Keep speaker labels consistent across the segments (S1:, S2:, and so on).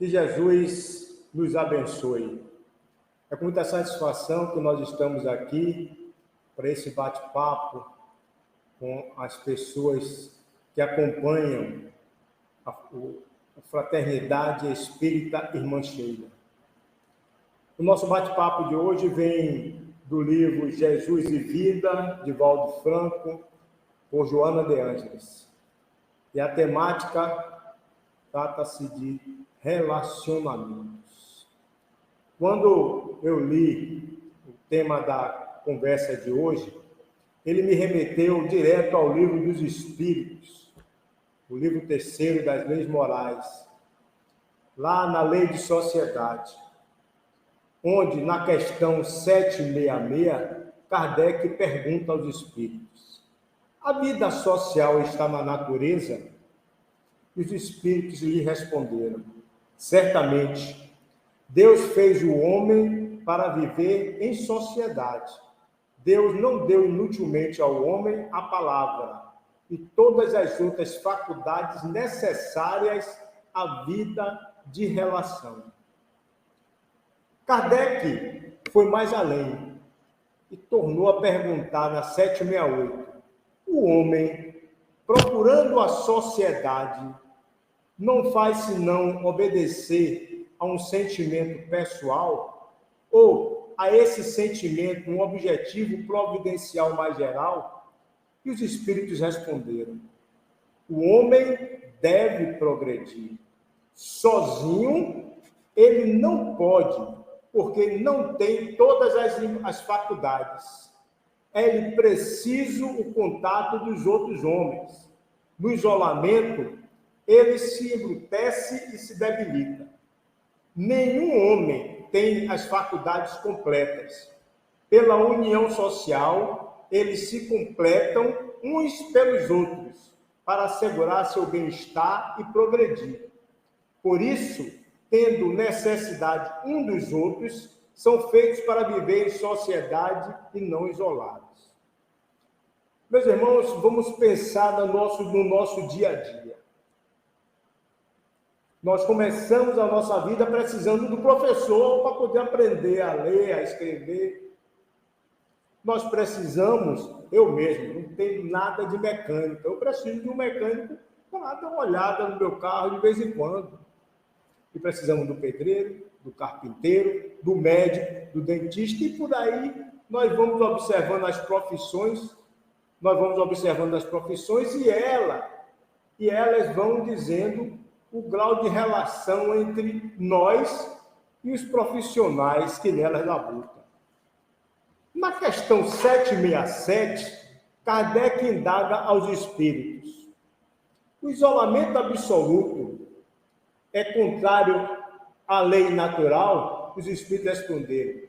S1: Que Jesus nos abençoe. É com muita satisfação que nós estamos aqui para esse bate-papo com as pessoas que acompanham a Fraternidade Espírita Irmã Sheila. O nosso bate-papo de hoje vem do livro Jesus e Vida, de Valdo Franco, por Joana de Ângeles. E a temática trata-se de relacionamentos. Quando eu li o tema da conversa de hoje, ele me remeteu direto ao Livro dos Espíritos, o livro 3º das Leis Morais, lá na Lei de Sociedade, onde, na questão 766, Kardec pergunta aos espíritos: a vida social está na natureza? E os espíritos lhe responderam: certamente, Deus fez o homem para viver em sociedade. Deus não deu inutilmente ao homem a palavra e todas as outras faculdades necessárias à vida de relação. Kardec foi mais além e tornou a perguntar na 768: o homem, procurando a sociedade, não faz senão obedecer a um sentimento pessoal ou a esse sentimento um objetivo providencial mais geral? E os espíritos responderam: o homem deve progredir. Sozinho ele não pode, porque não tem todas as faculdades. É-lhe preciso o contato dos outros homens. No isolamento, ele se embrutece e se debilita. Nenhum homem tem as faculdades completas. Pela união social, eles se completam uns pelos outros, para assegurar seu bem-estar e progredir. Por isso, tendo necessidade um dos outros, são feitos para viver em sociedade e não isolados. Meus irmãos, vamos pensar no nosso dia a dia. Nós começamos a nossa vida precisando do professor para poder aprender a ler, a escrever. Nós precisamos, eu mesmo, não tenho nada de mecânica. Eu preciso de um mecânico para dar uma olhada no meu carro de vez em quando. E precisamos do pedreiro, do carpinteiro, do médico, do dentista, e por aí nós vamos observando as profissões, e elas vão dizendo o grau de relação entre nós e os profissionais que nelas labutam. Na questão 767, Kardec indaga aos espíritos: o isolamento absoluto é contrário à lei natural? Os espíritos responderam: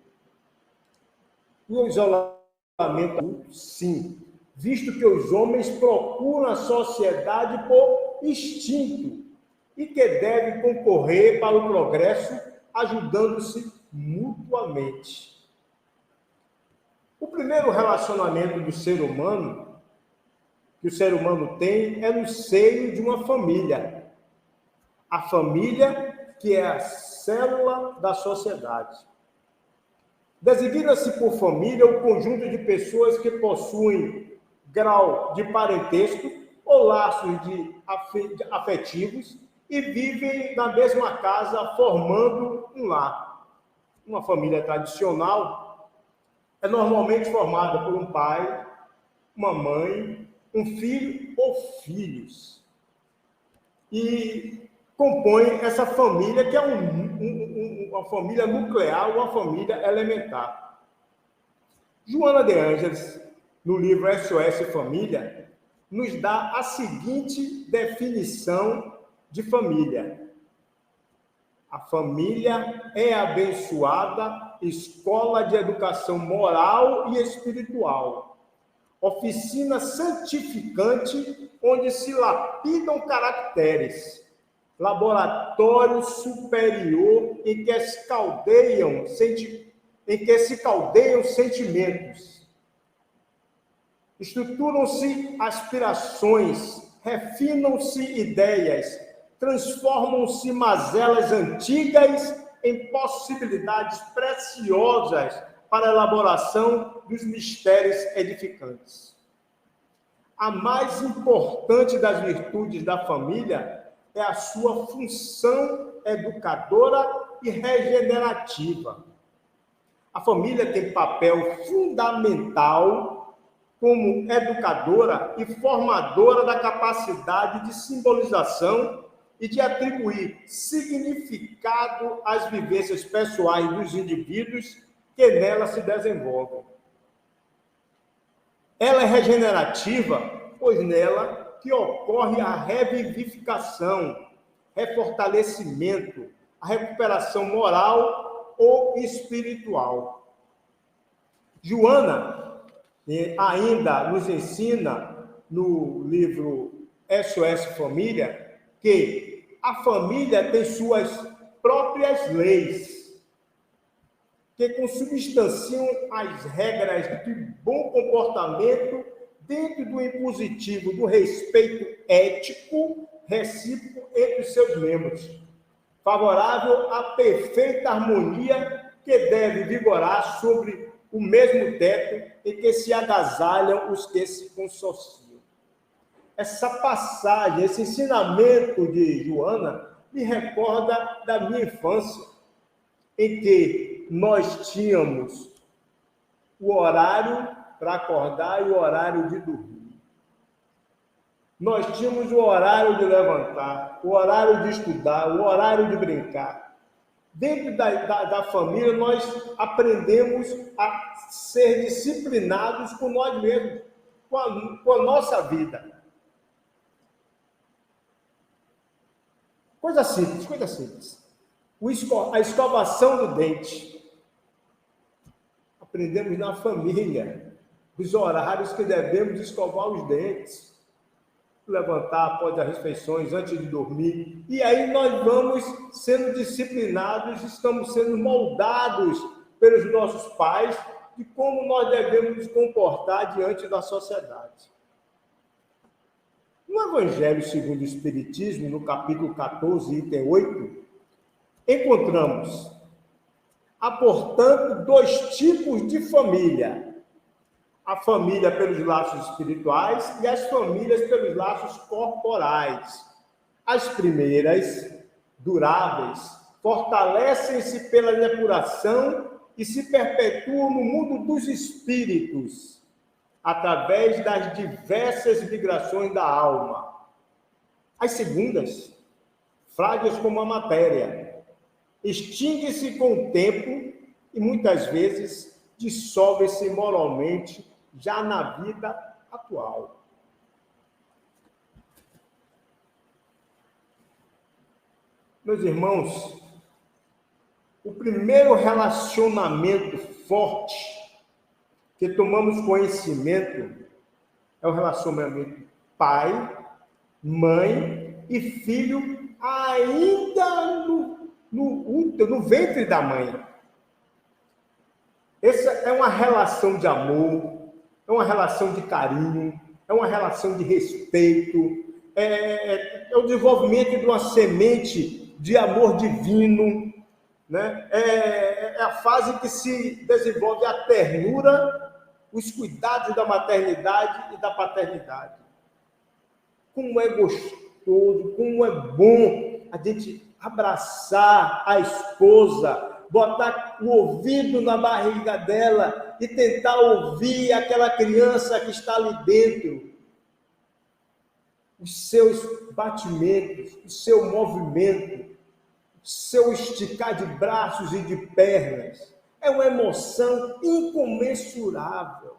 S1: o isolamento, sim, visto que os homens procuram a sociedade por instinto e que devem concorrer para o progresso, ajudando-se mutuamente. O primeiro relacionamento do ser humano, que o ser humano tem, é no seio de uma família. A família, que é a célula da sociedade. Designa-se por família o conjunto de pessoas que possuem grau de parentesco ou laços afetivos e vivem na mesma casa, formando um lar. Uma família tradicional é normalmente formada por um pai, uma mãe, um filho ou filhos. E compõe essa família, que é uma família nuclear, uma família elementar. Joana de Ângeles, no livro SOS Família, nos dá a seguinte definição de família: a família é a abençoada escola de educação moral e espiritual, oficina santificante onde se lapidam caracteres, laboratório superior em que se caldeiam sentimentos, estruturam-se aspirações, refinam-se ideias, transformam-se mazelas antigas em possibilidades preciosas para a elaboração dos mistérios edificantes. A mais importante das virtudes da família é a sua função educadora e regenerativa. A família tem papel fundamental como educadora e formadora da capacidade de simbolização e de atribuir significado às vivências pessoais dos indivíduos que nela se desenvolvem. Ela é regenerativa, pois nela que ocorre a revivificação, refortalecimento, a recuperação moral ou espiritual. Joana ainda nos ensina no livro SOS Família que a família tem suas próprias leis, que consubstanciam as regras de bom comportamento dentro do impositivo do respeito ético recíproco entre os seus membros, favorável à perfeita harmonia que deve vigorar sobre o mesmo teto em que se agasalham os que se consorciam. Essa passagem, esse ensinamento de Joana, me recorda da minha infância, em que nós tínhamos o horário para acordar e o horário de dormir. Nós tínhamos o horário de levantar, o horário de estudar, o horário de brincar. Dentro da família, nós aprendemos a ser disciplinados com nós mesmos, com a nossa vida. Coisa simples, coisa simples. A escovação do dente. Aprendemos na família os horários que devemos escovar os dentes. Levantar após as refeições, antes de dormir. E aí nós vamos sendo disciplinados, estamos sendo moldados pelos nossos pais de como nós devemos nos comportar diante da sociedade. No Evangelho segundo o Espiritismo, no capítulo 14, item 8, encontramos, há, portanto, dois tipos de família. A família pelos laços espirituais e as famílias pelos laços corporais. As primeiras, duráveis, fortalecem-se pela depuração e se perpetuam no mundo dos espíritos, através das diversas migrações da alma. As segundas, frágeis como a matéria, extinguem-se com o tempo e muitas vezes dissolvem-se moralmente já na vida atual. Meus irmãos, o primeiro relacionamento forte que tomamos conhecimento é o relacionamento pai, mãe e filho ainda no ventre da mãe. Essa é uma relação de amor, é uma relação de carinho, é uma relação de respeito, é o desenvolvimento de uma semente de amor divino, né? É a fase em que se desenvolve a ternura, os cuidados da maternidade e da paternidade. Como é gostoso, como é bom a gente abraçar a esposa, botar o ouvido na barriga dela e tentar ouvir aquela criança que está ali dentro. Os seus batimentos, o seu movimento, o seu esticar de braços e de pernas. É uma emoção incomensurável.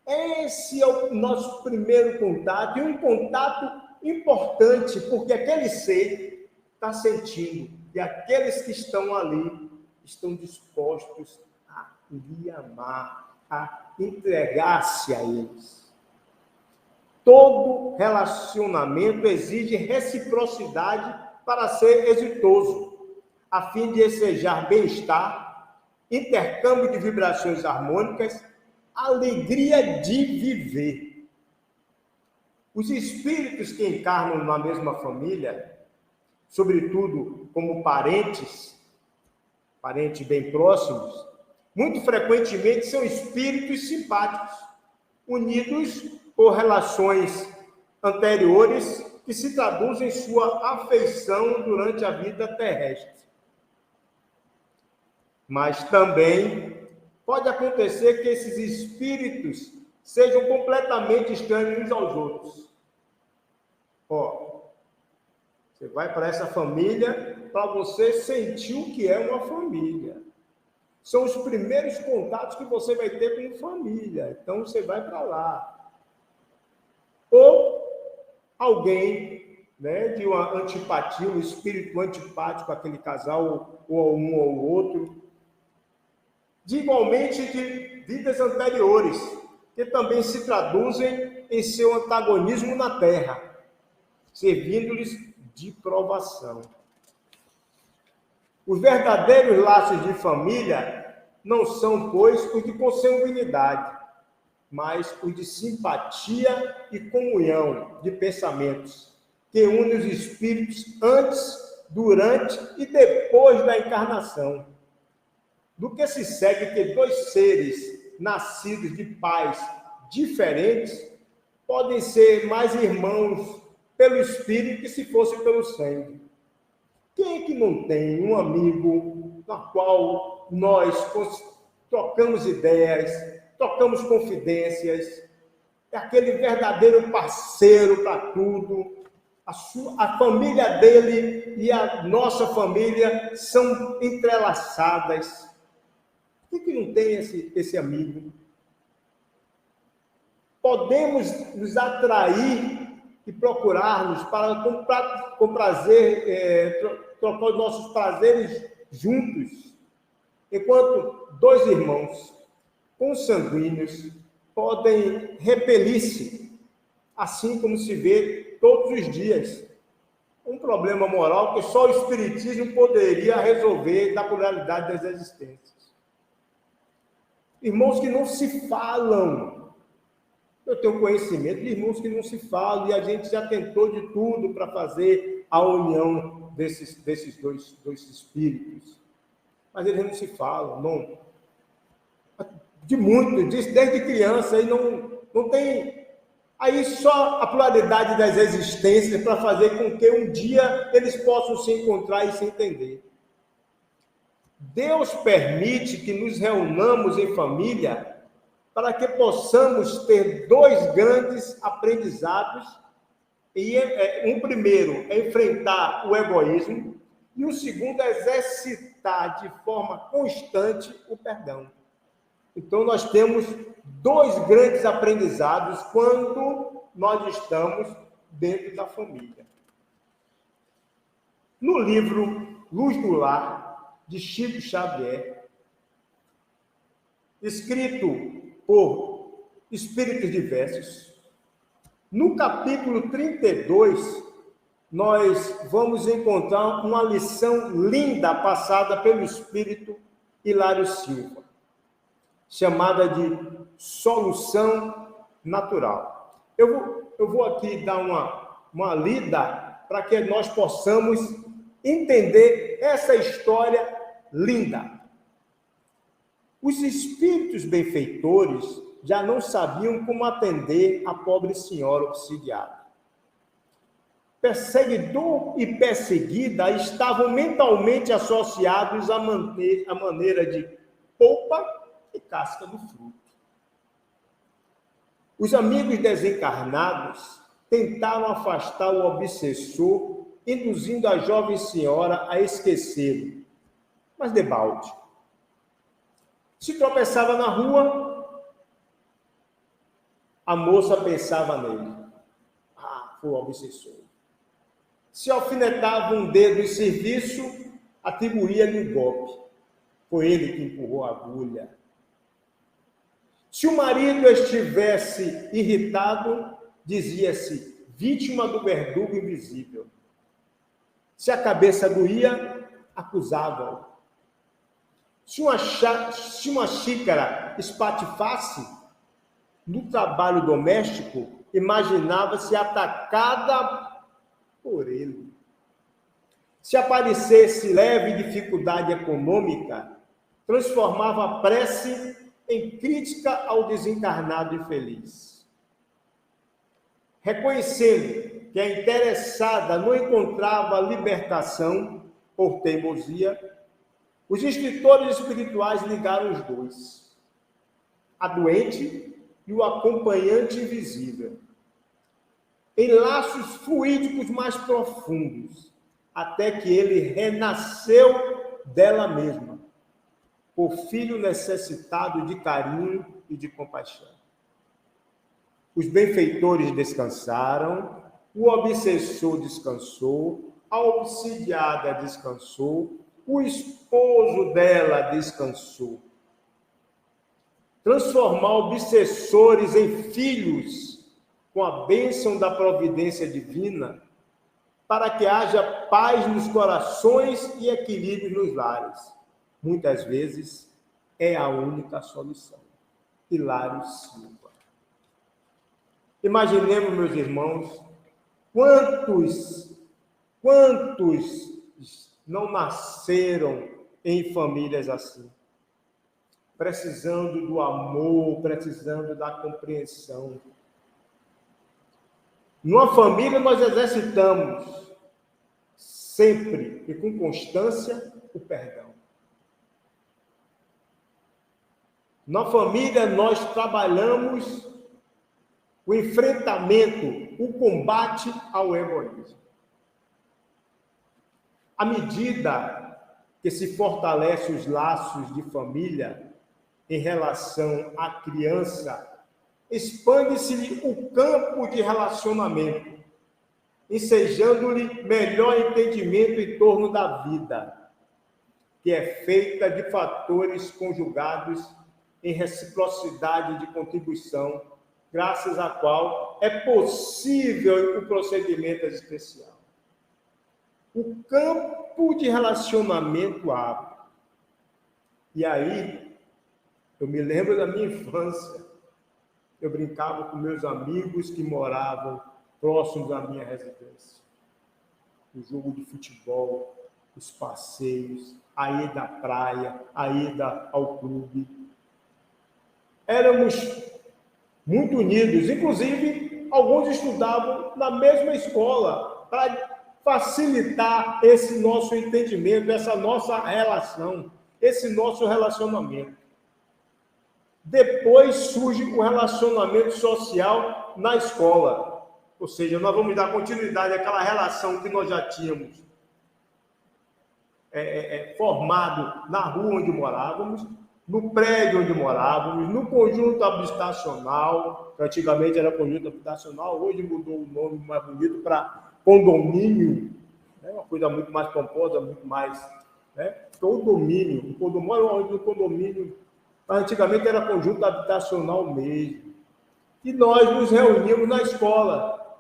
S1: Esse é o nosso primeiro contato, e um contato importante, porque aquele ser está sentindo, e aqueles que estão ali estão dispostos a lhe amar, a entregar-se a eles. Todo relacionamento exige reciprocidade para ser exitoso, a fim de ensejar bem-estar, intercâmbio de vibrações harmônicas, alegria de viver. Os espíritos que encarnam na mesma família sobretudo como parentes bem próximos, muito frequentemente são espíritos simpáticos, unidos por relações anteriores que se traduzem em sua afeição durante a vida terrestre. Mas também pode acontecer que esses espíritos sejam completamente estranhos uns aos outros. Você vai para essa família para você sentir o que é uma família. São os primeiros contatos que você vai ter com família. Então, você vai para lá. Ou alguém, né, de uma antipatia, um espírito antipático àquele casal, ou a um ou ao outro. Igualmente de vidas anteriores, que também se traduzem em seu antagonismo na Terra, servindo-lhes de provação. Os verdadeiros laços de família não são, pois, os de consanguinidade, mas os de simpatia e comunhão de pensamentos, que unem os espíritos antes, durante e depois da encarnação. Do que se segue que dois seres nascidos de pais diferentes podem ser mais irmãos pelo espírito que se fosse pelo sangue. Quem é que não tem um amigo na qual nós trocamos ideias, trocamos confidências, é aquele verdadeiro parceiro para tudo, a família dele e a nossa família são entrelaçadas. Por que não tem esse amigo? Podemos nos atrair e procurarmos para com prazer, trocar os nossos prazeres juntos, enquanto dois irmãos consanguíneos podem repelir-se, assim como se vê todos os dias. Um problema moral que só o Espiritismo poderia resolver da pluralidade das existências. Irmãos que não se falam. Eu tenho conhecimento de irmãos que não se falam e a gente já tentou de tudo para fazer a união desses dois espíritos. Mas eles não se falam, não. Desde criança, e não tem. Aí só a pluralidade das existências para fazer com que um dia eles possam se encontrar e se entender. Deus permite que nos reunamos em família para que possamos ter dois grandes aprendizados. E um primeiro é enfrentar o egoísmo e o segundo é exercitar de forma constante o perdão. Então, nós temos dois grandes aprendizados quando nós estamos dentro da família. No livro Luz do Lar, de Chico Xavier, escrito por espíritos diversos, no capítulo 32, nós vamos encontrar uma lição linda passada pelo espírito Hilário Silva, chamada de solução natural. Eu vou aqui dar uma lida para que nós possamos entender essa história linda. Os espíritos benfeitores já não sabiam como atender a pobre senhora obsidiada. Perseguidor e perseguida estavam mentalmente associados à maneira de polpa e casca do fruto. Os amigos desencarnados tentaram afastar o obsessor, induzindo a jovem senhora a esquecê-lo, mas debalde. Se tropeçava na rua, a moça pensava nele. Foi o obsessor. Se alfinetava um dedo em serviço, atribuía-lhe um golpe. Foi ele que empurrou a agulha. Se o marido estivesse irritado, dizia-se vítima do verdugo invisível. Se a cabeça doía, acusava-o. Se uma xícara espatifasse no trabalho doméstico, imaginava-se atacada por ele. Se aparecesse leve dificuldade econômica, transformava a prece em crítica ao desencarnado infeliz. Reconhecendo que a interessada não encontrava libertação por teimosia, os instrutores espirituais ligaram os dois, a doente e o acompanhante invisível, em laços fluídicos mais profundos, até que ele renasceu dela mesma, por filho necessitado de carinho e de compaixão. Os benfeitores descansaram, o obsessor descansou, a obsidiada descansou, o esposo dela descansou. Transformar obsessores em filhos com a bênção da providência divina, para que haja paz nos corações e equilíbrio nos lares. Muitas vezes é a única solução. Hilário Silva. Imaginemos, meus irmãos, quantos não nasceram em famílias assim, precisando do amor, precisando da compreensão. Numa família, nós exercitamos sempre e com constância o perdão. Na família, nós trabalhamos o enfrentamento, o combate ao egoísmo. À medida que se fortalece os laços de família em relação à criança, expande-se o campo de relacionamento, ensejando-lhe melhor entendimento em torno da vida, que é feita de fatores conjugados em reciprocidade de contribuição, graças à qual é possível o procedimento existencial. O campo de relacionamento abre. E aí, eu me lembro da minha infância, eu brincava com meus amigos que moravam próximos da minha residência. O jogo de futebol, os passeios, a ida à praia, a ida ao clube. Éramos muito unidos, inclusive alguns estudavam na mesma escola, para facilitar esse nosso entendimento, essa nossa relação, esse nosso relacionamento. Depois surge o relacionamento social na escola, ou seja, nós vamos dar continuidade àquela relação que nós já tínhamos formado na rua onde morávamos, no prédio onde morávamos, no conjunto habitacional, que antigamente era conjunto habitacional, hoje mudou o nome mais bonito para condomínio, né? Uma coisa muito mais pomposa, muito mais... Né? Condomínio, o condomínio, antigamente era conjunto habitacional mesmo. E nós nos reuníamos na escola.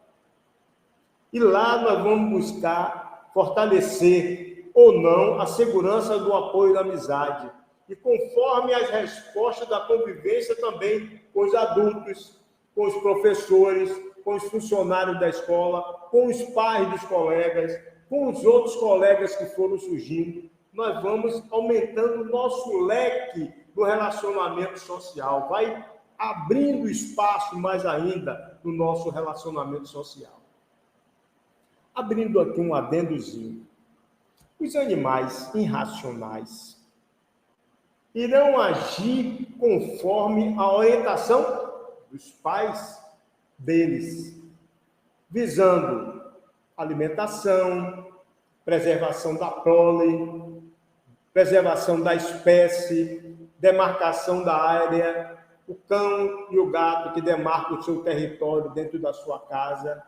S1: E lá nós vamos buscar fortalecer ou não a segurança do apoio da amizade. E conforme as respostas da convivência também com os adultos, com os professores, com os funcionários da escola, com os pais dos colegas, com os outros colegas que foram surgindo, nós vamos aumentando o nosso leque do relacionamento social, vai abrindo espaço mais ainda no nosso relacionamento social. Abrindo aqui um adendozinho. Os animais irracionais irão agir conforme a orientação dos pais deles, visando alimentação, preservação da prole, preservação da espécie, demarcação da área, o cão e o gato que demarcam o seu território dentro da sua casa.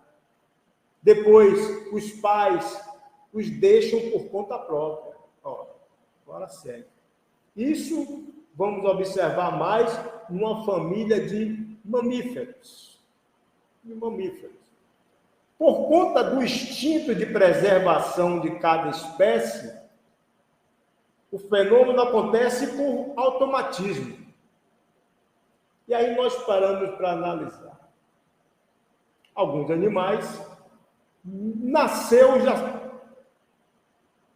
S1: Depois, os pais os deixam por conta própria. Agora segue. Isso vamos observar mais numa família de mamíferos. Por conta do instinto de preservação de cada espécie, o fenômeno acontece por automatismo. E aí nós paramos para analisar. Alguns animais nasceu já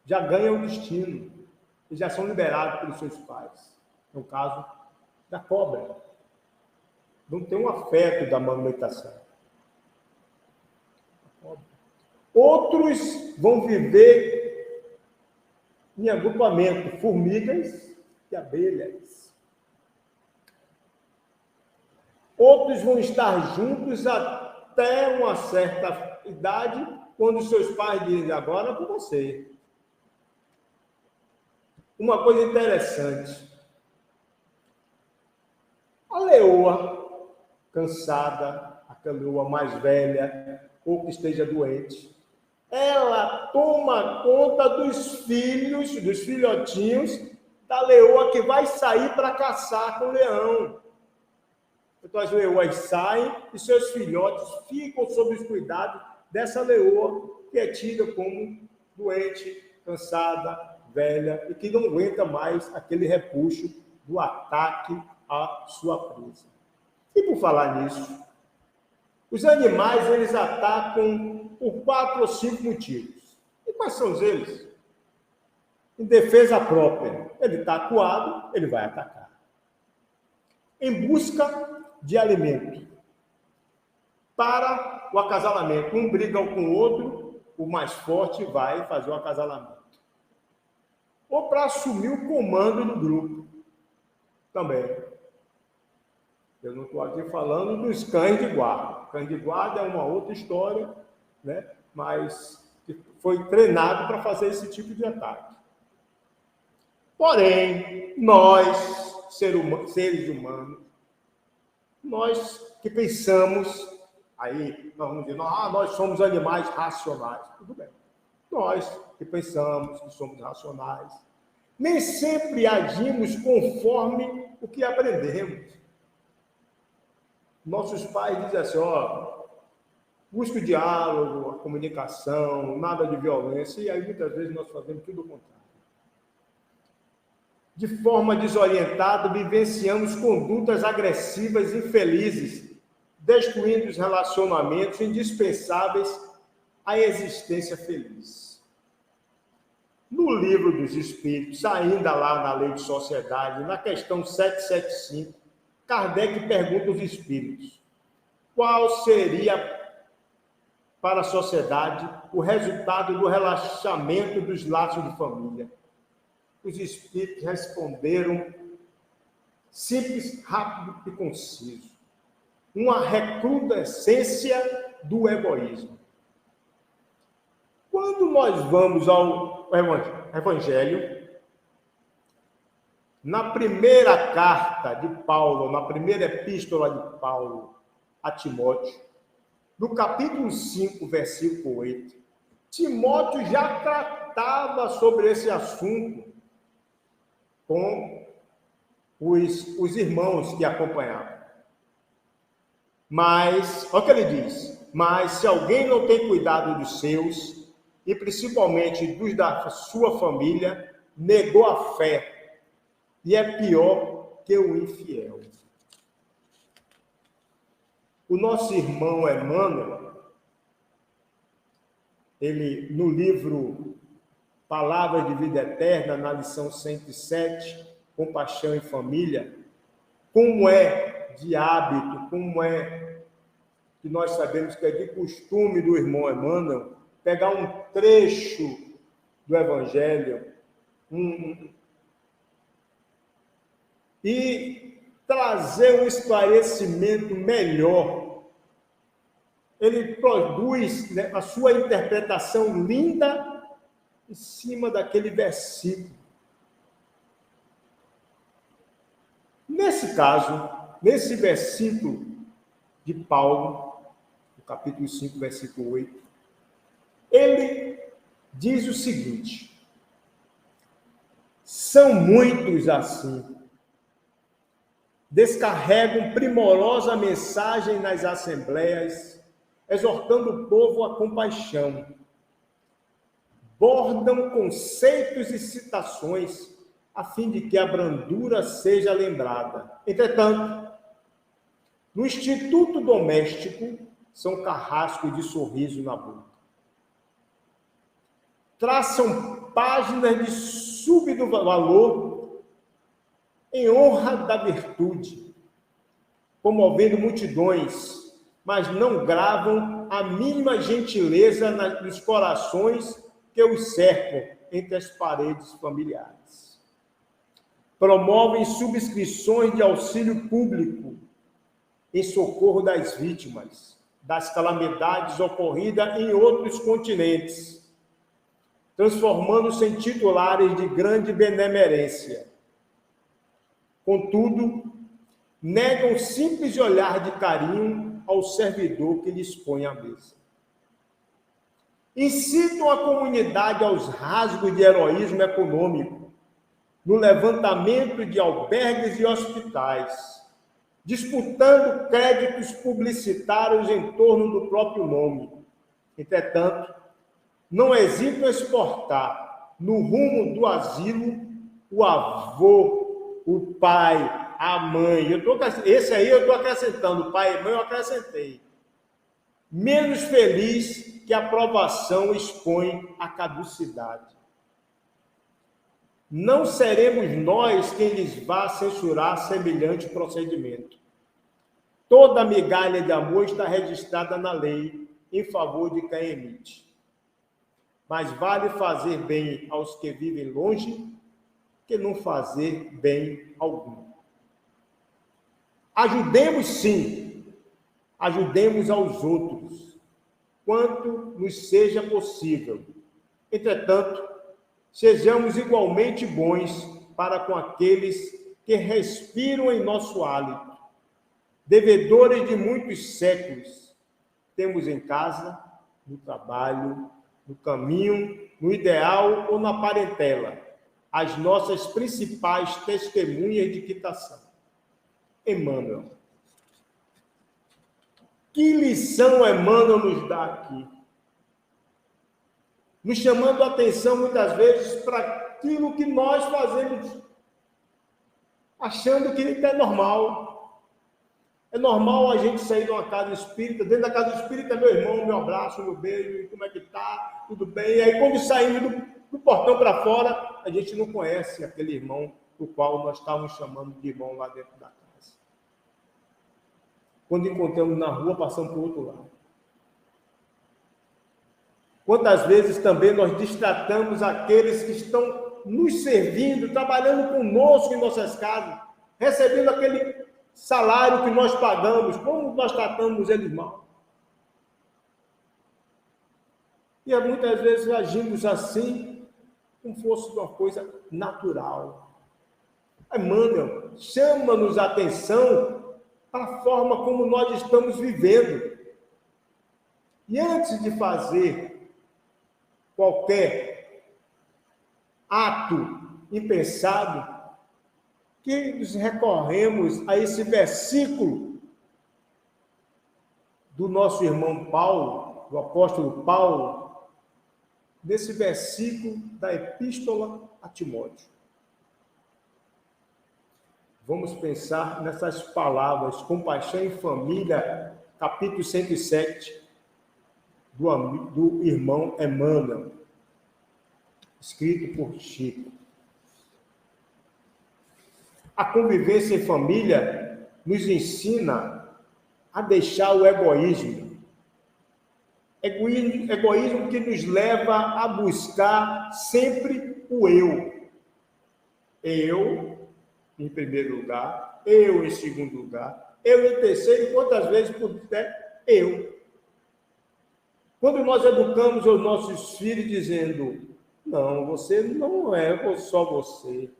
S1: já ganham o destino e já são liberados pelos seus pais. No caso da cobra. Não tem um afeto da amamentação. Outros vão viver em agrupamento, formigas e abelhas. Outros vão estar juntos até uma certa idade, quando seus pais dizem, agora é com você. Uma coisa interessante. A leoa, cansada, aquela leoa mais velha, ou que esteja doente, ela toma conta dos filhos, dos filhotinhos da leoa que vai sair para caçar com o leão. Então as leoas saem e seus filhotes ficam sob os cuidados dessa leoa que é tida como doente, cansada, velha e que não aguenta mais aquele repuxo do ataque à sua presa. E por falar nisso, os animais eles atacam por 4 ou 5 motivos. E quais são eles? Em defesa própria. Ele está acuado, ele vai atacar. Em busca de alimento. Para o acasalamento. Um briga um com o outro, o mais forte vai fazer o acasalamento. Ou para assumir o comando do grupo. Também. Eu não estou aqui falando dos cães de guarda. Cães de guarda é uma outra história, né? Mas foi treinado para fazer esse tipo de ataque. Porém, nós, seres humanos, nós que pensamos, aí nós vamos dizer, nós somos animais racionais. Tudo bem. Nós que pensamos que somos racionais, nem sempre agimos conforme o que aprendemos. Nossos pais dizem assim, busca o diálogo, a comunicação, nada de violência, e aí muitas vezes nós fazemos tudo o contrário. De forma desorientada, vivenciamos condutas agressivas e infelizes, destruindo os relacionamentos indispensáveis à existência feliz. No Livro dos Espíritos, ainda lá na Lei de Sociedade, na questão 775, Kardec pergunta aos espíritos, qual seria para a sociedade o resultado do relaxamento dos laços de família? Os espíritos responderam simples, rápido e conciso. Uma recrudescência do egoísmo. Quando nós vamos ao Evangelho, na primeira carta de Paulo, na primeira epístola de Paulo a Timóteo, no capítulo 5, versículo 8, Timóteo já tratava sobre esse assunto com os irmãos que acompanhavam. Mas, olha o que ele diz, mas se alguém não tem cuidado dos seus, e principalmente dos da sua família, negou a fé, e é pior que o infiel. O nosso irmão Emmanuel, ele, no livro Palavras de Vida Eterna, na lição 107, Compaixão em Família, como é de hábito, como é que nós sabemos que é de costume do irmão Emmanuel, pegar um trecho do Evangelho e trazer um esclarecimento melhor. Ele produz, né, a sua interpretação linda em cima daquele versículo. Nesse caso, nesse versículo de Paulo, no capítulo 5, versículo 8, ele diz o seguinte: são muitos assim, descarregam primorosa mensagem nas assembleias, exortando o povo à compaixão, bordam conceitos e citações, a fim de que a brandura seja lembrada. Entretanto, no instituto doméstico, são carrascos de sorriso na boca. traçam páginas de súbito valor em honra da virtude, comovendo multidões, mas não gravam a mínima gentileza nos corações que os cercam entre as paredes familiares. Promovem subscrições de auxílio público em socorro das vítimas das calamidades ocorridas em outros continentes, transformando-se em titulares de grande benemerência. Contudo, negam simples olhar de carinho ao servidor que lhes põe à mesa. Incitam a comunidade aos rasgos de heroísmo econômico, no levantamento de albergues e hospitais, disputando créditos publicitários em torno do próprio nome. Entretanto, não hesitam em exportar no rumo do asilo o avô, o pai, a mãe. Esse aí eu estou acrescentando, pai e mãe eu acrescentei. Menos feliz que a aprovação expõe à caducidade. Não seremos nós quem lhes vá censurar semelhante procedimento. Toda migalha de amor está registrada na lei em favor de quem emite. Mas vale fazer bem aos que vivem longe que não fazer bem algum. Ajudemos sim, ajudemos aos outros, quanto nos seja possível. Entretanto, sejamos igualmente bons para com aqueles que respiram em nosso hálito, devedores de muitos séculos. Temos em casa, no trabalho, no caminho, no ideal ou na parentela, as nossas principais testemunhas de quitação. Emmanuel. Que lição Emmanuel nos dá aqui? Nos chamando a atenção, muitas vezes, para aquilo que nós fazemos, achando que é normal. É normal a gente sair de uma casa espírita, dentro da casa espírita, meu irmão, meu abraço, meu beijo, como é que tá? Tudo bem? E aí, quando saímos do portão para fora, a gente não conhece aquele irmão do qual nós estávamos chamando de irmão lá dentro da casa. Quando encontramos na rua, passamos para o outro lado. Quantas vezes também nós destratamos aqueles que estão nos servindo, trabalhando conosco em nossas casas, recebendo aquele salário que nós pagamos, como nós tratamos eles mal. E muitas vezes agimos assim, como fosse uma coisa natural. Emmanuel chama-nos a atenção para a forma como nós estamos vivendo. E antes de fazer qualquer ato impensado, que nos recorremos a esse versículo do nosso irmão Paulo, do apóstolo Paulo, nesse versículo da Epístola a Timóteo. Vamos pensar nessas palavras, compaixão em família, capítulo 107, do irmão Emmanuel, escrito por Chico. A convivência em família nos ensina a deixar o egoísmo. Egoísmo que nos leva a buscar sempre o eu. Eu, em primeiro lugar, eu em segundo lugar, eu em terceiro, e quantas vezes puder, eu. Quando nós educamos os nossos filhos dizendo, não, você não é só você.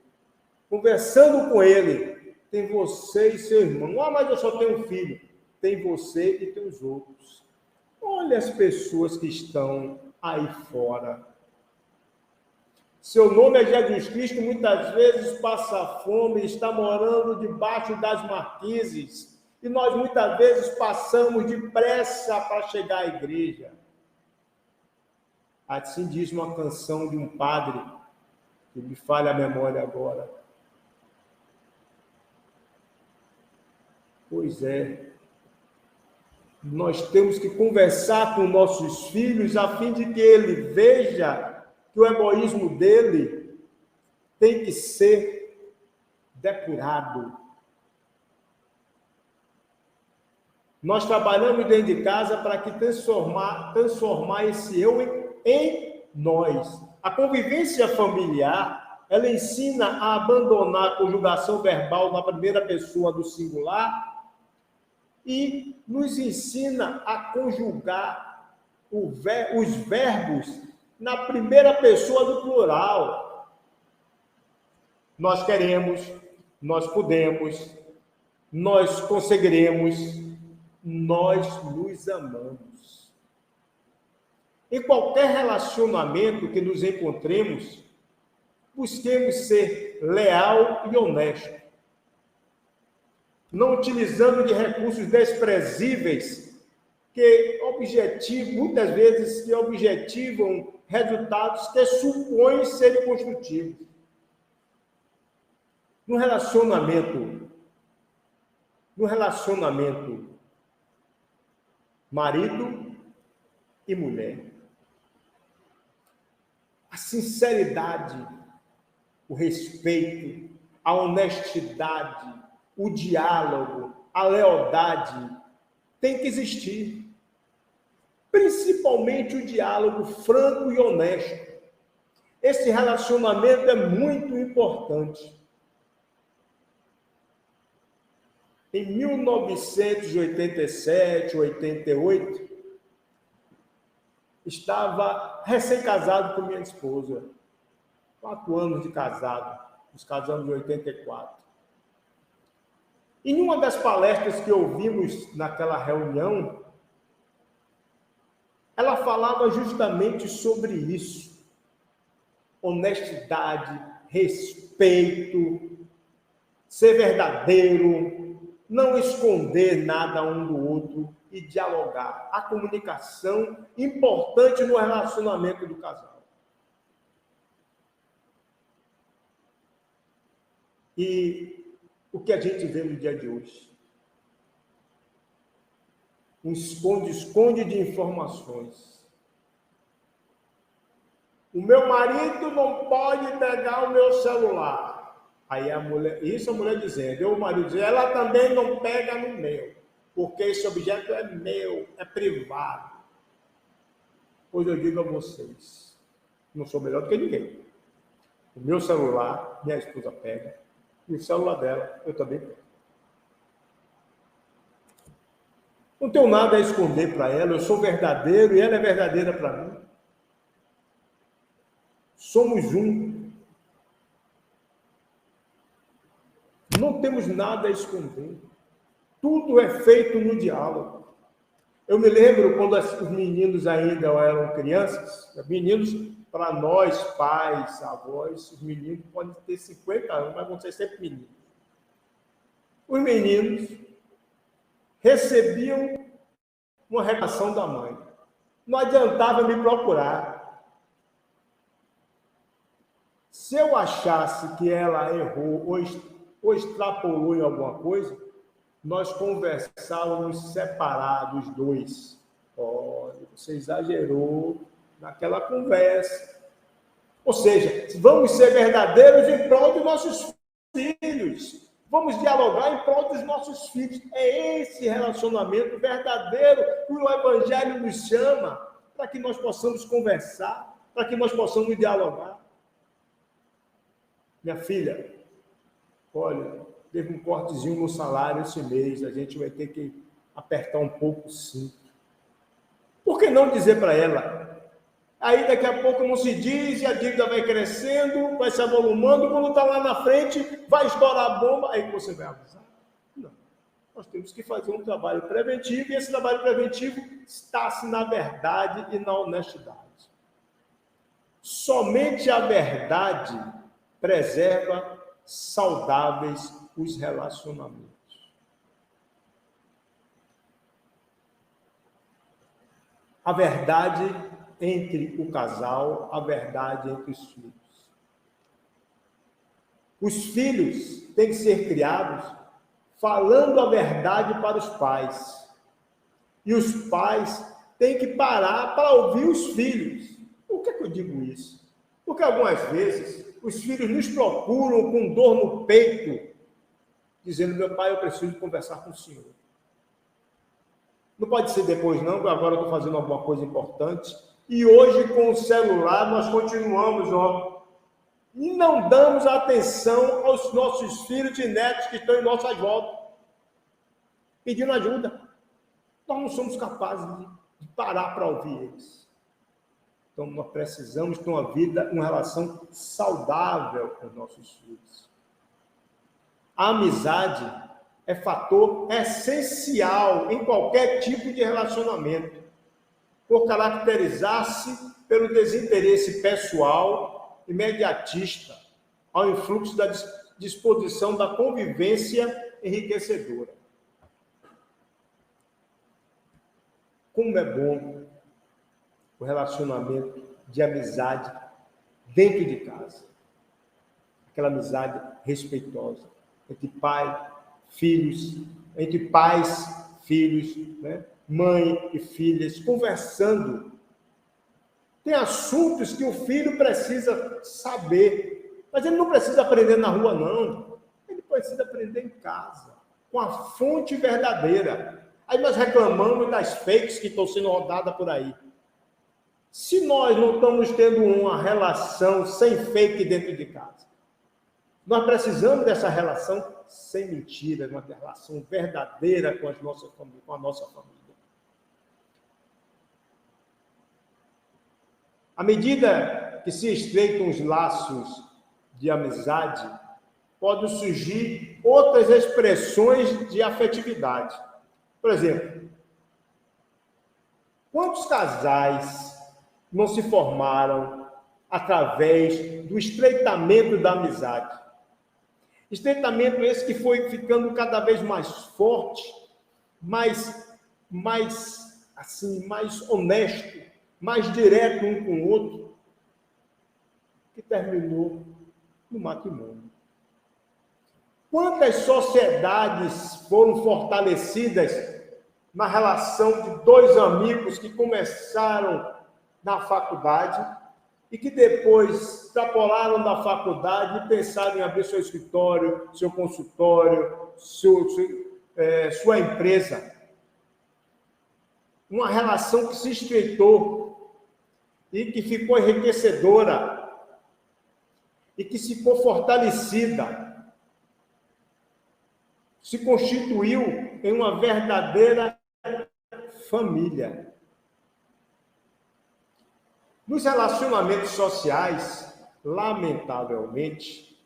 S1: Conversando com ele, tem você e seu irmão. Ah, mas eu só tenho um filho. Tem você e tem os outros. Olha as pessoas que estão aí fora. Seu nome é Jesus Cristo, muitas vezes passa fome, está morando debaixo das marquises. E nós muitas vezes passamos depressa para chegar à igreja. Assim diz uma canção de um padre, que me falha a memória agora. Pois é, nós temos que conversar com nossos filhos a fim de que ele veja que o egoísmo dele tem que ser depurado. Nós trabalhamos dentro de casa para que transformar esse eu em nós. A convivência familiar, ela ensina a abandonar a conjugação verbal na primeira pessoa do singular e nos ensina a conjugar os verbos na primeira pessoa do plural. Nós queremos, nós podemos, nós conseguiremos, nós nos amamos. Em qualquer relacionamento que nos encontremos, busquemos ser leal e honesto, não utilizando de recursos desprezíveis muitas vezes que objetivam resultados que supõem serem construtivos. No relacionamento marido e mulher, a sinceridade, o respeito, a honestidade, o diálogo, a lealdade tem que existir. Principalmente o diálogo franco e honesto. Esse relacionamento é muito importante. Em 1987, 88, estava recém-casado com minha esposa. 4 anos de casado. Nos casamos em 84. Em uma das palestras que ouvimos naquela reunião, ela falava justamente sobre isso. Honestidade, respeito, ser verdadeiro, não esconder nada um do outro e dialogar. A comunicação importante no relacionamento do casal. E o que a gente vê no dia de hoje? Um esconde-esconde de informações. O meu marido não pode pegar o meu celular. Aí a mulher dizendo, eu o marido dizendo, ela também não pega no meu, porque esse objeto é meu, é privado. Pois eu digo a vocês, não sou melhor do que ninguém. O meu celular, minha esposa pega, e o celular dela, eu também pego. Não tenho nada a esconder para ela, eu sou verdadeiro e ela é verdadeira para mim. Somos um. Não temos nada a esconder. Tudo é feito no diálogo. Eu me lembro quando os meninos ainda eram crianças, meninos, para nós, pais, avós, os meninos podem ter 50 anos, mas vão ser sempre meninos. Os meninos recebiam uma reclamação da mãe. Não adiantava me procurar. Se eu achasse que ela errou ou extrapolou em alguma coisa, nós conversávamos separados, os dois. Olha, você exagerou naquela conversa. Ou seja, vamos ser verdadeiros em prol dos nossos filhos. Vamos dialogar em prol dos nossos filhos. É esse relacionamento verdadeiro que o Evangelho nos chama para que nós possamos conversar, para que nós possamos dialogar. Minha filha, olha, teve um cortezinho no salário esse mês, a gente vai ter que apertar um pouco o cinto. Por que não dizer para ela? Aí daqui a pouco não se diz, e a dívida vai crescendo, vai se avolumando, quando está lá na frente, vai estourar a bomba, aí você vai avisar? Não. Nós temos que fazer um trabalho preventivo, e esse trabalho preventivo está-se na verdade e na honestidade. Somente a verdade preserva saudáveis os relacionamentos. A verdade entre o casal, a verdade entre os filhos. Os filhos têm que ser criados falando a verdade para os pais. E os pais têm que parar para ouvir os filhos. Por que eu digo isso? Porque algumas vezes os filhos nos procuram com dor no peito, dizendo: meu pai, eu preciso conversar com o senhor. Não pode ser depois não, porque agora eu estou fazendo alguma coisa importante. E hoje, com o celular, nós continuamos, e não damos atenção aos nossos filhos e netos que estão em nossa volta, pedindo ajuda. Nós não somos capazes de parar para ouvir eles. Então, nós precisamos ter uma relação saudável com os nossos filhos. A amizade é fator essencial em qualquer tipo de relacionamento, por caracterizar-se pelo desinteresse pessoal, imediatista, ao influxo da disposição da convivência enriquecedora. Como é bom o relacionamento de amizade dentro de casa. Aquela amizade respeitosa entre pai, filhos, entre pais, filhos, né? Mãe e filhas, conversando. Tem assuntos que o filho precisa saber, mas ele não precisa aprender na rua, não. Ele precisa aprender em casa, com a fonte verdadeira. Aí nós reclamamos das fakes que estão sendo rodadas por aí. Se nós não estamos tendo uma relação sem fake dentro de casa, nós precisamos dessa relação sem mentira, uma relação verdadeira com a nossa família. À medida que se estreitam os laços de amizade, podem surgir outras expressões de afetividade. Por exemplo, quantos casais não se formaram através do estreitamento da amizade? Estreitamento esse que foi ficando cada vez mais forte, mais honesto, mais direto um com o outro, que terminou no matrimônio. Quantas sociedades foram fortalecidas na relação de dois amigos que começaram na faculdade e que depois extrapolaram da faculdade e pensaram em abrir seu escritório, seu consultório, sua empresa. Uma relação que se estreitou e que ficou enriquecedora e que ficou fortalecida, se constituiu em uma verdadeira família. Nos relacionamentos sociais, lamentavelmente,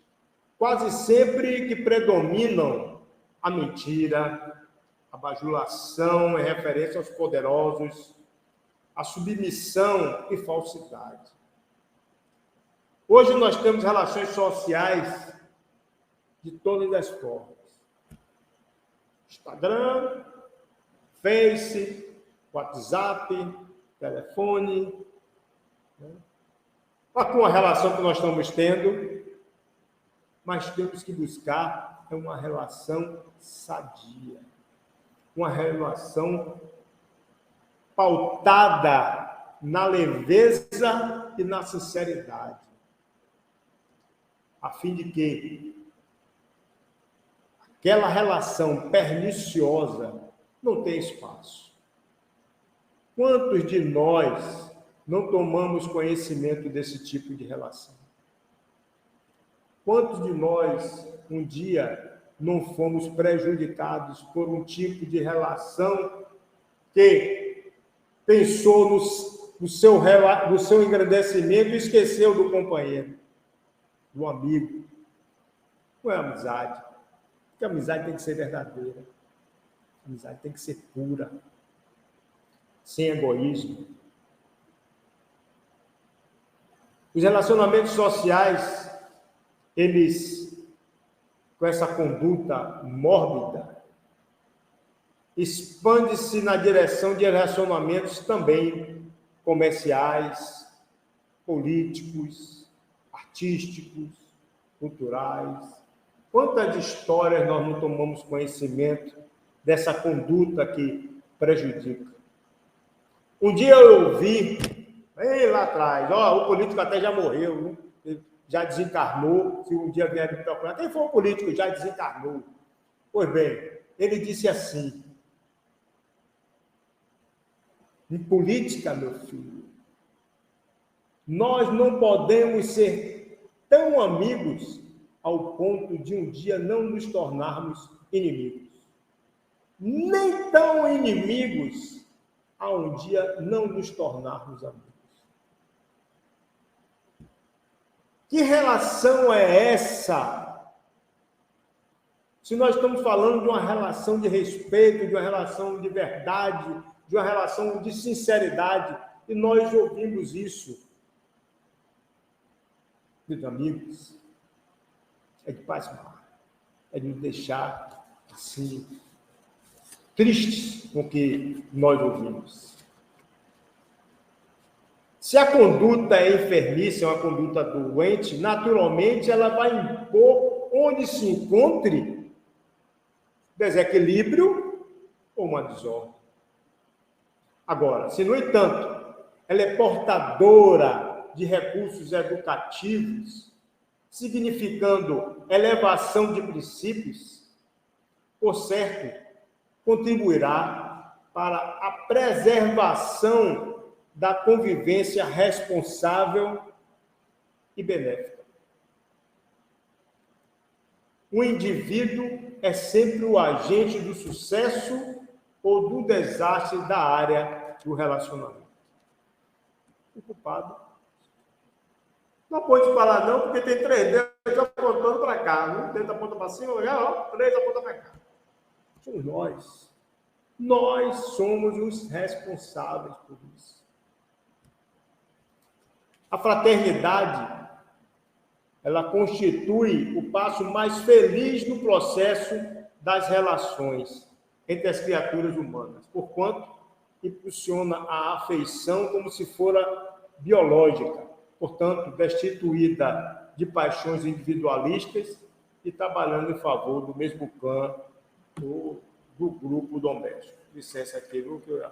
S1: quase sempre que predominam a mentira, a bajulação em referência aos poderosos, a submissão e falsidade. Hoje nós temos relações sociais de todas as formas. Instagram, Face, WhatsApp, telefone. Olha com a relação que nós estamos tendo, mas temos que buscar uma relação sadia, uma relação pautada na leveza e na sinceridade, a fim de que aquela relação perniciosa não tenha espaço. Quantos de nós não tomamos conhecimento desse tipo de relação? Quantos de nós, um dia, não fomos prejudicados por um tipo de relação que pensou no seu engrandecimento e esqueceu do companheiro, do amigo? Não é amizade. Porque a amizade tem que ser verdadeira. A amizade tem que ser pura, sem egoísmo. Os relacionamentos sociais, eles, com essa conduta mórbida, expande-se na direção de relacionamentos também comerciais, políticos, artísticos, culturais. Quantas histórias nós não tomamos conhecimento dessa conduta que prejudica? Um dia eu ouvi, Bem lá atrás, o político até já morreu, né? Já desencarnou, se um dia vier me procurar, quem foi o político já desencarnou. Pois bem, ele disse assim, em política, meu filho, nós não podemos ser tão amigos ao ponto de um dia não nos tornarmos inimigos. Nem tão inimigos a um dia não nos tornarmos amigos. Que relação é essa? Se nós estamos falando de uma relação de respeito, de uma relação de verdade, de uma relação de sinceridade, e nós ouvimos isso, meus amigos, é de pasmar, é de nos deixar assim, tristes com o que nós ouvimos. Se a conduta é enfermiça, é uma conduta doente, naturalmente ela vai impor onde se encontre desequilíbrio ou uma desordem. Agora, se, no entanto, ela é portadora de recursos educativos, significando elevação de princípios, por certo, contribuirá para a preservação da convivência responsável e benéfica. O indivíduo é sempre o agente do sucesso ou do desastre da área do relacionamento. O culpado. Não pode falar não, porque tem 3 dedos apontando para cá. Um dedo aponta para cima, 3 apontam para cá. Somos nós. Nós somos os responsáveis por isso. A fraternidade, ela constitui o passo mais feliz no processo das relações entre as criaturas humanas, porquanto impulsiona a afeição como se fora biológica, portanto, destituída de paixões individualistas e trabalhando em favor do mesmo clã do grupo doméstico. Licença aqui, que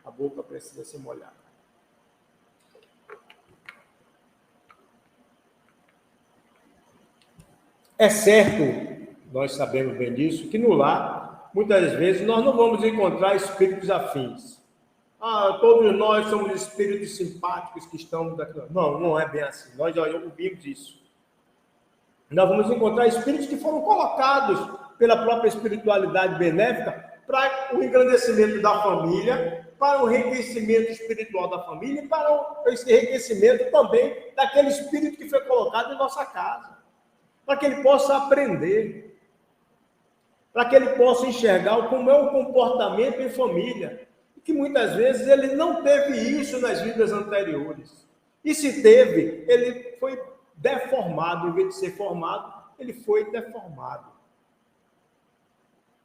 S1: a boca precisa se molhar. É certo, nós sabemos bem disso, que no lar, muitas vezes, nós não vamos encontrar espíritos afins. Todos nós somos espíritos simpáticos que estamos aqui. Não, não é bem assim. Nós já ouvimos isso. Nós vamos encontrar espíritos que foram colocados pela própria espiritualidade benéfica para o engrandecimento da família, para o enriquecimento espiritual da família e para esse enriquecimento também daquele espírito que foi colocado em nossa casa. Para que ele possa aprender, para que ele possa enxergar como é o comportamento em família, e que muitas vezes ele não teve isso nas vidas anteriores. E se teve, ele foi deformado, em vez de ser formado, ele foi deformado.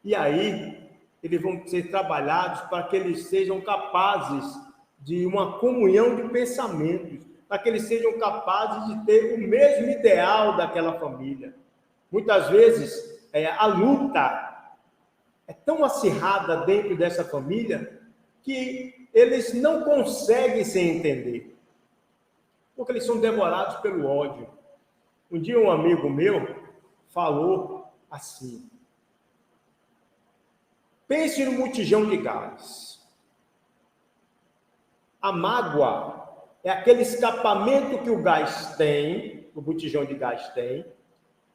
S1: E aí, eles vão ser trabalhados para que eles sejam capazes de uma comunhão de pensamentos, para que eles sejam capazes de ter o mesmo ideal daquela família. Muitas vezes, a luta é tão acirrada dentro dessa família que eles não conseguem se entender, porque eles são devorados pelo ódio. Um dia um amigo meu falou assim: pense no botijão de gás. A mágoa é aquele escapamento que o gás tem, o botijão de gás tem,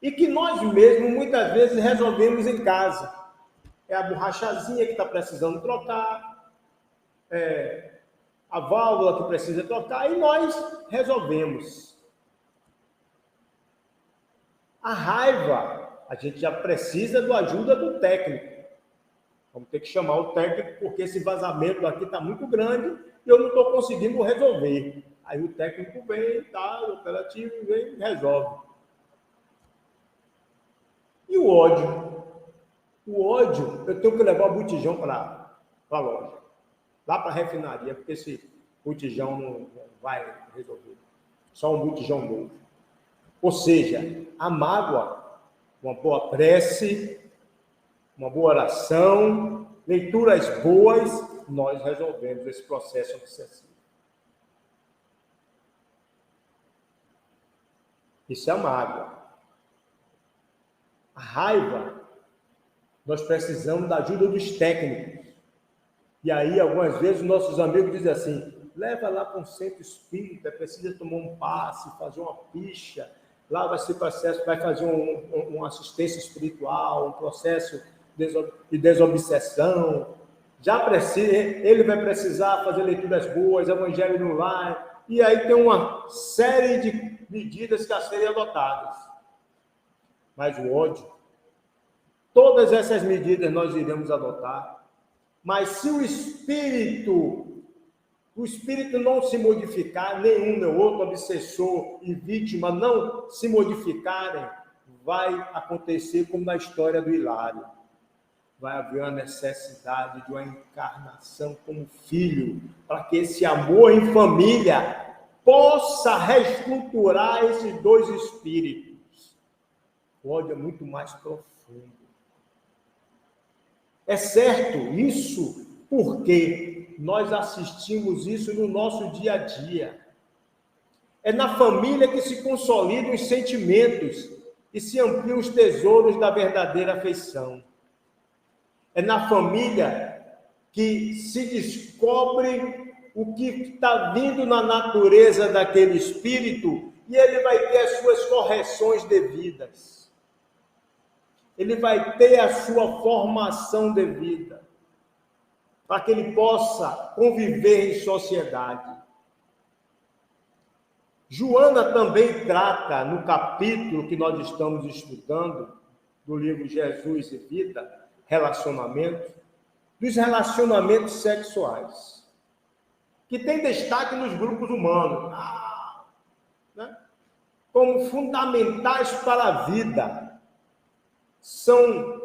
S1: e que nós mesmos, muitas vezes, resolvemos em casa. É a borrachazinha que está precisando trocar, a válvula que precisa trocar, e nós resolvemos. A raiva, a gente já precisa da ajuda do técnico. Vamos ter que chamar o técnico, porque esse vazamento aqui está muito grande e eu não estou conseguindo resolver. Aí o técnico vem, o operativo vem e resolve. E o ódio? O ódio, eu tenho que levar o botijão para a loja, lá para a refinaria, porque esse botijão não vai resolver. Só um botijão novo. Ou seja, a mágoa, uma boa prece, uma boa oração, leituras boas, nós resolvemos esse processo obsessivo. Isso é a mágoa. A raiva, nós precisamos da ajuda dos técnicos. E aí, algumas vezes, nossos amigos dizem assim, leva lá para um centro espírita, precisa tomar um passe, fazer uma picha, lá vai ser processo, vai fazer uma assistência espiritual, um processo de desobsessão. Já precisa, ele vai precisar fazer leituras boas, evangelho no lar, e aí tem uma série de medidas que a serem adotadas. Mas o ódio, todas essas medidas nós iremos adotar, mas se o espírito não se modificar, nenhum nem outro obsessor e vítima não se modificarem, vai acontecer como na história do Hilário. Vai haver uma necessidade de uma encarnação como filho, para que esse amor em família possa reestruturar esses dois espíritos. O ódio é muito mais profundo. É certo isso porque nós assistimos isso no nosso dia a dia. É na família que se consolidam os sentimentos e se ampliam os tesouros da verdadeira afeição. É na família que se descobre o que está vindo na natureza daquele espírito e ele vai ter as suas correções devidas. Ele vai ter a sua formação devida, para que ele possa conviver em sociedade. Joana também trata, no capítulo que nós estamos estudando, do livro Jesus e Vida, Relacionamento, dos relacionamentos sexuais, que tem destaque nos grupos humanos, né? Como fundamentais para a vida. São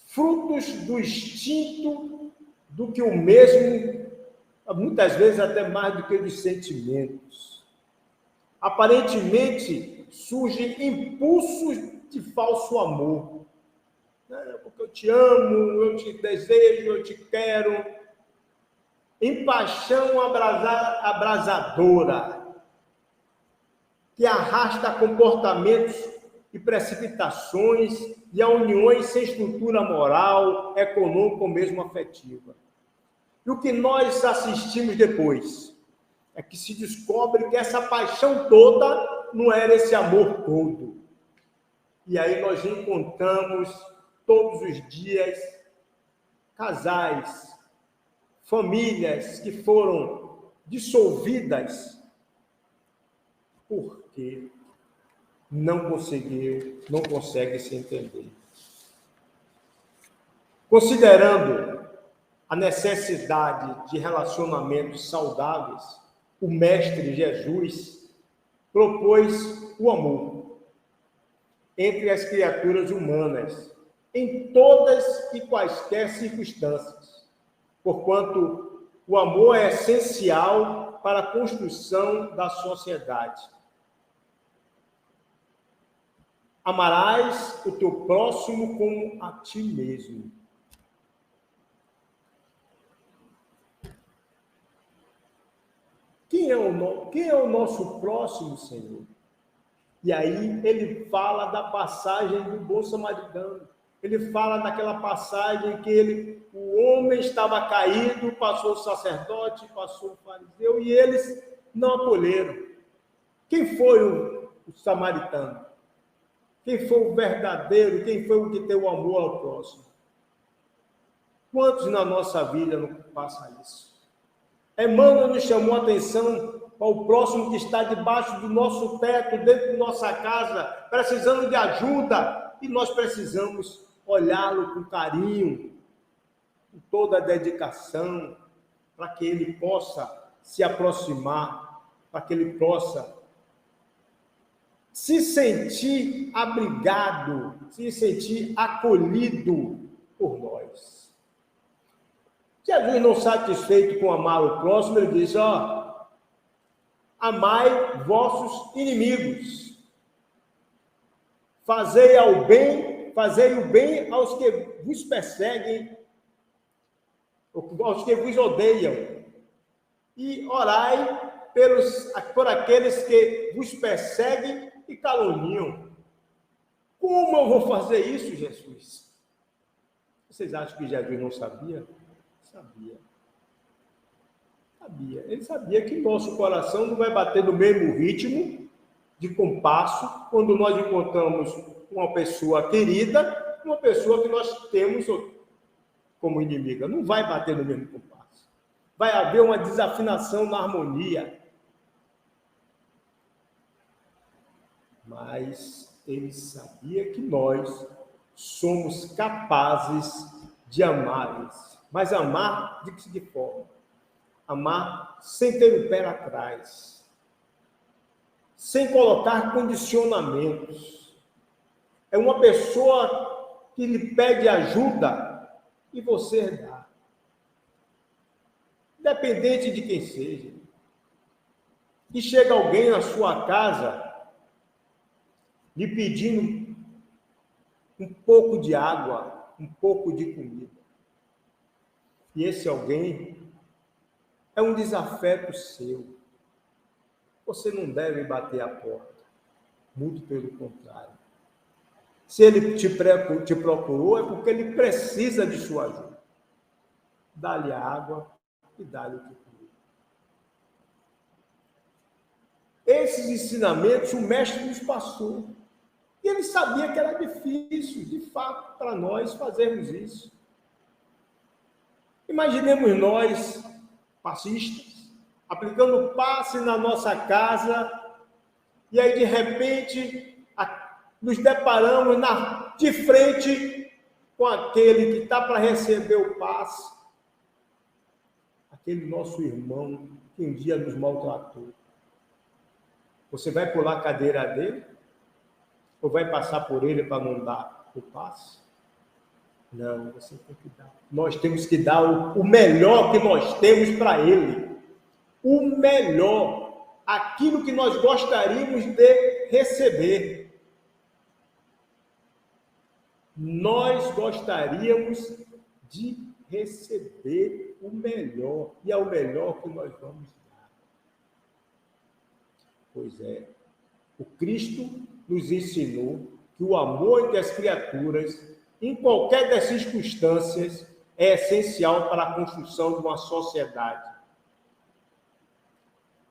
S1: frutos do instinto do que o mesmo, muitas vezes até mais do que dos sentimentos. Aparentemente, surgem impulsos de falso amor. Porque eu te amo, eu te desejo, eu te quero. Em paixão abrasadora, que arrasta comportamentos e precipitações e a uniões sem estrutura moral, econômica ou mesmo afetiva. E o que nós assistimos depois é que se descobre que essa paixão toda não era esse amor todo. E aí nós encontramos todos os dias casais, famílias que foram dissolvidas porque não consegue se entender. Considerando a necessidade de relacionamentos saudáveis, o Mestre Jesus propôs o amor entre as criaturas humanas, em todas e quaisquer circunstâncias, porquanto o amor é essencial para a construção da sociedade. Amarás o teu próximo como a ti mesmo. Quem é o nosso próximo, Senhor? E aí ele fala da passagem do bom samaritano. Ele fala daquela passagem que o homem estava caído, passou o sacerdote, passou o fariseu, e eles não acolheram. Quem foi o samaritano? Quem foi o verdadeiro? Quem foi o que tem o amor ao próximo? Quantos na nossa vida não passa isso? Emmanuel nos chamou a atenção para o próximo que está debaixo do nosso teto, dentro de nossa casa, precisando de ajuda, e nós precisamos olhá-lo com carinho, com toda a dedicação, para que ele possa se aproximar, para que ele possa se sentir abrigado, se sentir acolhido por nós. Jesus, não satisfeito com amar o próximo, ele diz, amai vossos inimigos, fazei o bem aos que vos perseguem, aos que vos odeiam, e orai por aqueles que vos perseguem e caluniam. Como eu vou fazer isso, Jesus? Vocês acham que Jesus não sabia? Sabia. Sabia. Ele sabia que nosso coração não vai bater no mesmo ritmo de compasso quando nós encontramos uma pessoa querida, uma pessoa que nós temos como inimiga. Não vai bater no mesmo compasso. Vai haver uma desafinação na harmonia. Mas ele sabia que nós somos capazes de amar isso. Mas amar de que forma? Amar sem ter o pé atrás, sem colocar condicionamentos. É uma pessoa que lhe pede ajuda e você dá. Independente de quem seja. E chega alguém na sua casa lhe pedindo um pouco de água, um pouco de comida. E esse alguém é um desafeto seu. Você não deve bater a porta. Muito pelo contrário. Se ele te procurou, é porque ele precisa de sua ajuda. Dá-lhe a água e dá-lhe o que comer. Esses ensinamentos o mestre nos passou. E ele sabia que era difícil, de fato, para nós fazermos isso. Imaginemos nós, passistas, aplicando passe na nossa casa, e aí, de repente, nos deparamos de frente com aquele que está para receber o passe, aquele nosso irmão que um dia nos maltratou. Você vai pular a cadeira dele? Ou vai passar por ele para não dar o passe? Não, você tem que dar. Nós temos que dar o melhor que nós temos para ele. O melhor. Aquilo que nós gostaríamos de receber. Nós gostaríamos de receber o melhor. E é o melhor que nós vamos dar. Pois é. O Cristo nos ensinou que o amor entre as criaturas, em qualquer das circunstâncias, é essencial para a construção de uma sociedade.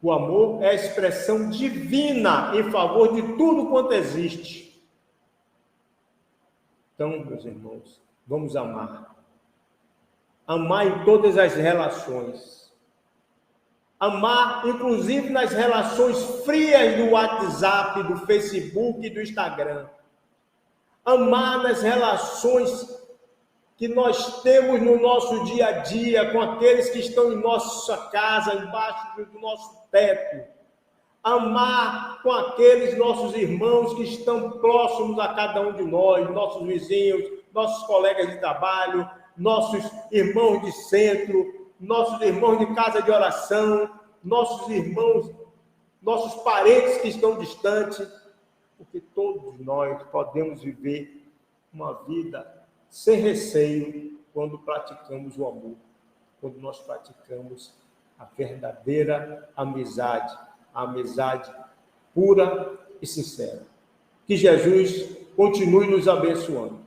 S1: O amor é a expressão divina em favor de tudo quanto existe. Então, meus irmãos, vamos amar. Amar em todas as relações. Amar, inclusive, nas relações frias do WhatsApp, do Facebook e do Instagram. Amar nas relações que nós temos no nosso dia a dia, com aqueles que estão em nossa casa, embaixo do nosso teto. Amar com aqueles nossos irmãos que estão próximos a cada um de nós, nossos vizinhos, nossos colegas de trabalho, nossos irmãos de centro, nossos irmãos de casa de oração, nossos irmãos, nossos parentes que estão distantes, porque todos nós podemos viver uma vida sem receio quando praticamos o amor, quando nós praticamos a verdadeira amizade, a amizade pura e sincera. Que Jesus continue nos abençoando.